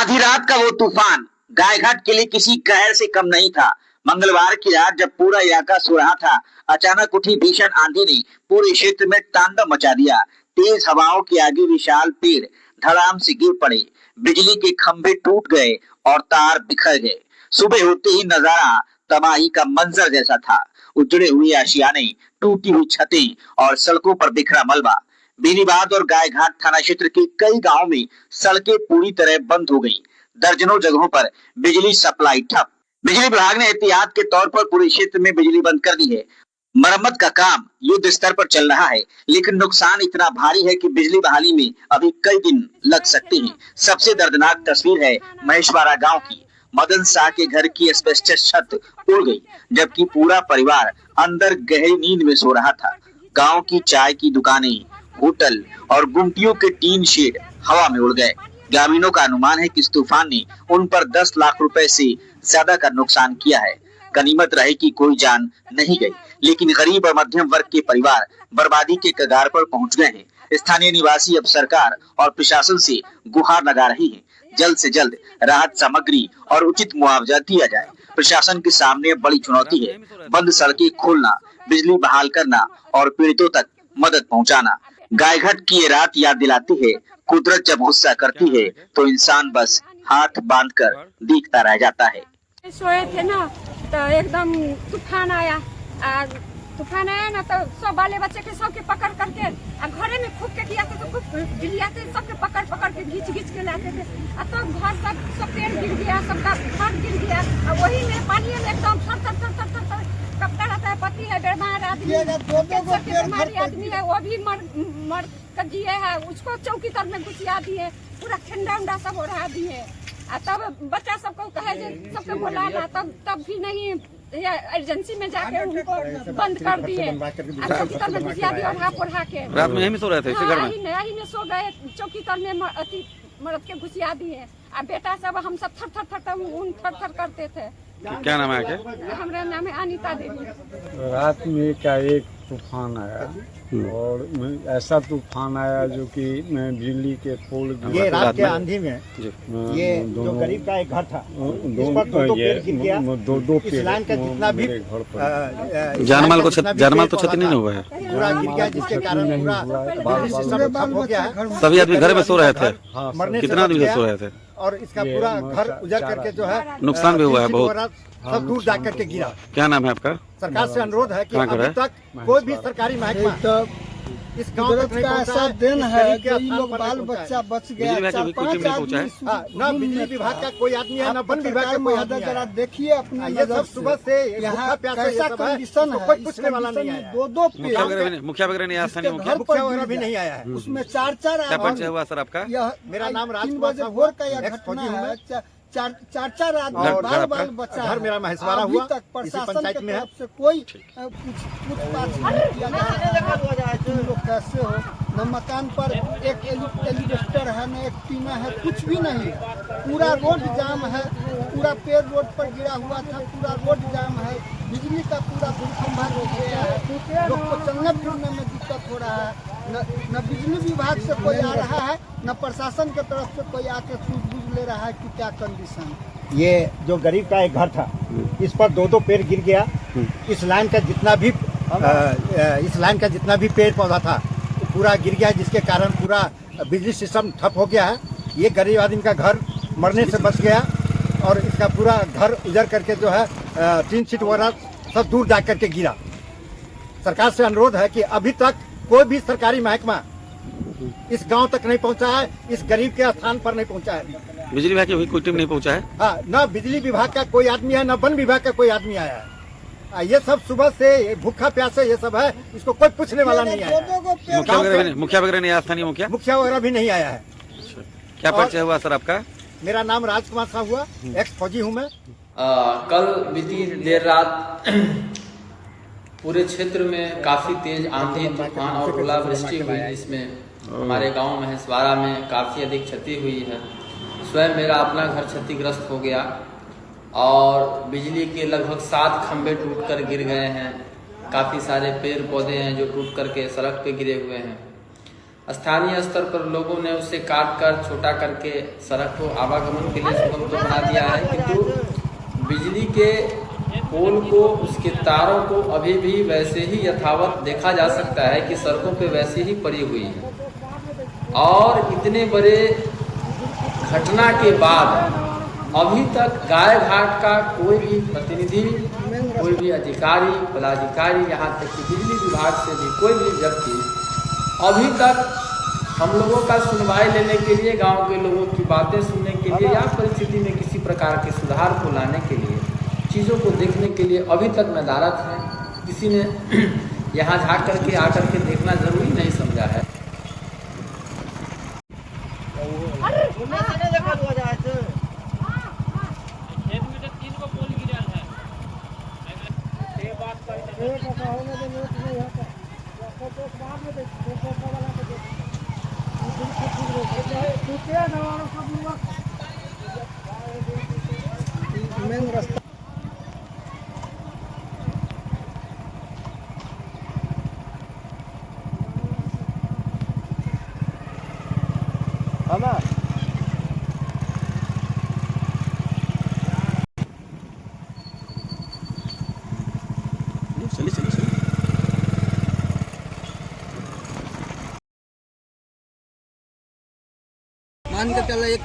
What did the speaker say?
आधी रात का वो तूफान गायघाट के लिए किसी कहर से कम नहीं था। मंगलवार की रात जब पूरा इलाका सो रहा था, अचानक उठी भीषण आंधी ने पूरे क्षेत्र में तांडव मचा दिया। तेज हवाओं के आगे विशाल पेड़ धड़ाम से गिर पड़े, बिजली के खंभे टूट गए और तार बिखर गए। सुबह होते ही नजारा तबाही का मंजर जैसा था। उजड़े हुए आशियाने, टूटी हुई छतें और सड़कों पर बिखरा मलबा। बेनीबाद और गायघाट थाना क्षेत्र के कई गांवों में सड़कें पूरी तरह बंद हो गईं। दर्जनों जगहों पर बिजली सप्लाई ठप। बिजली विभाग ने एहतियात के तौर पर पूरे क्षेत्र में बिजली बंद कर दी है। मरम्मत का काम युद्ध स्तर पर चल रहा है, लेकिन नुकसान इतना भारी है कि बिजली बहाली में अभी कई दिन लग सकते हैं। सबसे दर्दनाक तस्वीर है महेशवाड़ा गांव की। मदन शाह के घर की एस्बेस्टस छत उड़ गई, जबकि पूरा परिवार अंदर गहरी नींद में सो रहा था। गांव की चाय की दुकानें, होटल और गुमटियों के टीन शेड हवा में उड़ गए। ग्रामीणों का अनुमान है कि इस तूफान ने उन पर 10 लाख रुपए से ज्यादा का नुकसान किया है। गनीमत रहे कि कोई जान नहीं गई, लेकिन गरीब और मध्यम वर्ग के परिवार बर्बादी के कगार पर पहुंच गए हैं। स्थानीय निवासी अब सरकार और प्रशासन से गुहार लगा रहे हैं, जल्द से जल्द राहत सामग्री और उचित मुआवजा दिया जाए। प्रशासन के सामने बड़ी चुनौती है, बंद सड़कें खोलना, बिजली बहाल करना और पीड़ितों तक मदद पहुंचाना। गायघाट की ये रात याद दिलाती है, कुदरत जब गुस्सा करती है तो इंसान बस हाथ बांधकर देखता रह जाता है। सोए थे ना तो एकदम तूफान आया। तूफान आया ना तो सब बाले बच्चे के सबके पकड़ करके घरे में खूब के किया तो खूब गिलियाते, सबके पकड़ पकड़ के घींच घींच के लाते थे। तो घर सब पेड़ गिर गया, सबका घर गिर गया। और वही में पानी में एकदम थर थर थर थर थर कपड़ा रहता है। पति है, बीमार आदमी, बीमारी आदमी है, वो भी मर कर जिए है। उसको चौकी तर में घुसिया दिए, पूरा ठंडा उंडा सब हो रहा दिए। तब बच्चा सबको कहे सबको बोला ना, तब भी नहीं, एजेंसी में जाके उनको बंद कर दिए। चौकी तर में घुसिया दिए, ओढ़ा के रात में यहीं में सो रहे थे इसी घर में? यहीं में सो गए, चौकी तर में मर्द के घुसिया दिए। अब बेटा सब हम सब थर थर थर उन थर थर करते थे। क्या नाम है आपके? हमारा नाम है अनीता देवी। रात में का एक तूफान आया और ऐसा तूफान आया जो कि बिजली के पोल, ये रात के आंधी में ये जो गरीब का एक घर था, इस पर दो पेड़ गिर गया। इस लाइन का जितना भी जानमाल तो क्षति नहीं हुआ है, पूरा गिर गया, जिसके कारण पूरा ठप हो गया है। सभी आदमी घर में सो रहे थे? मरने कितना आदमी सो रहे थे? और इसका पूरा घर उजड़ करके जो है नुकसान भी हुआ है बहुत, सब दूर जा करके गिरा। क्या नाम है आपका? सरकार से अनुरोध है कि अभी तक कोई भी सरकारी महकमा इस गांव तक नहीं पहुंचा। ऐसा दिन है कि ये लोग बाल बच्चा बच गया। न बिजली विभाग का कोई आदमी है, न वन विभाग का कोई आदमी है। देखिए अपना ये सब सुबह से यहाँ कैसा कंडीशन है, कोई पूछने वाला नहीं है। मुखिया वगैरह नहीं आया? मुखिया वगैरह भी नहीं आया है। उसमें चार क्या परिचय हुआ सर आपका? मेरा नाम राजकुमार है। चार बाल बच्चा। घर मेरा महेशवाड़ा हुआ, तक प्रशासन के तरफ से कोई पूछताछ नहीं किया गया। तुम लोग कैसे हो? न मकान पर एक एलिवेटर है, न एक टीना है, कुछ भी नहीं। पूरा रोड जाम है, पूरा पेड़ रोड पर गिरा हुआ था, पूरा रोड जाम है। बिजली का पूरा खंभा रोक गया है, लोग को चलने फिरने में दिक्कत हो रहा है। न बिजली विभाग से कोई आ रहा है, न प्रशासन के तरफ से कोई आके सूझबूझ ले रहा है कि क्या कंडीशन। ये जो गरीब का एक घर था, इस पर दो पेड़ गिर गया। इस लाइन का जितना भी पेड़ पौधा था पूरा गिर गया, जिसके कारण पूरा बिजली सिस्टम ठप हो गया है। ये गरीब आदमी का घर मरने से बच गया और इसका पूरा घर उजड़ करके जो है टीन शीट वगैरह सब दूर जा करके गिरा। सरकार से अनुरोध है कि अभी तक कोई भी सरकारी महकमा इस गांव तक नहीं पहुंचा है, इस गरीब के स्थान पर नहीं पहुंचा है। बिजली विभाग की कोई टीम नहीं पहुंचा है? हाँ, न बिजली विभाग का कोई आदमी है, न वन विभाग का कोई आदमी आया है। ये सब सुबह से भूखा प्यासे ये सब है, इसको कोई पूछने वाला नहीं आया। मुखिया वगैरह नहीं आया? स्थानीय मुखिया वगैरह भी नहीं आया है। क्या परिचय हुआ सर आपका? मेरा नाम राजकुमार साहब हुआ, एक्स फौजी हूँ मैं। कल बीती देर रात पूरे क्षेत्र में काफी तेज आंधी, तूफान और ओलावृष्टि हुई, जिसमें हमारे गांव महेशवाड़ा में काफी अधिक क्षति हुई है। स्वयं मेरा अपना घर क्षतिग्रस्त हो गया और बिजली के लगभग 7 खंभे टूटकर गिर गए हैं। काफी सारे पेड़ पौधे हैं जो टूट करके सड़क पे गिरे हुए हैं। स्थानीय स्तर पर लोगों ने उसे काट कर छोटा करके सड़क को आवागमन के लिए सुगम तो बना दिया है, किंतु बिजली के पोल को, उसके तारों को अभी भी वैसे ही यथावत देखा जा सकता है कि सड़कों पे वैसे ही पड़ी हुई है। और इतने बड़े घटना के बाद अभी तक गाय घाट का कोई भी प्रतिनिधि, कोई भी अधिकारी, पदाधिकारी, यहाँ तक कि बिजली विभाग से भी कोई भी व्यक्ति अभी तक हम लोगों का सुनवाई लेने के लिए, गांव के लोगों की बातें सुनने के लिए या परिस्थिति में किसी प्रकार के सुधार को लाने के लिए, चीज़ों को देखने के लिए अभी तक नदारत है। किसी ने यहाँ झाँक करके आकर के देखना जरूरी नहीं समझा है। चलिए चलिए चलिए। मान के चलो एक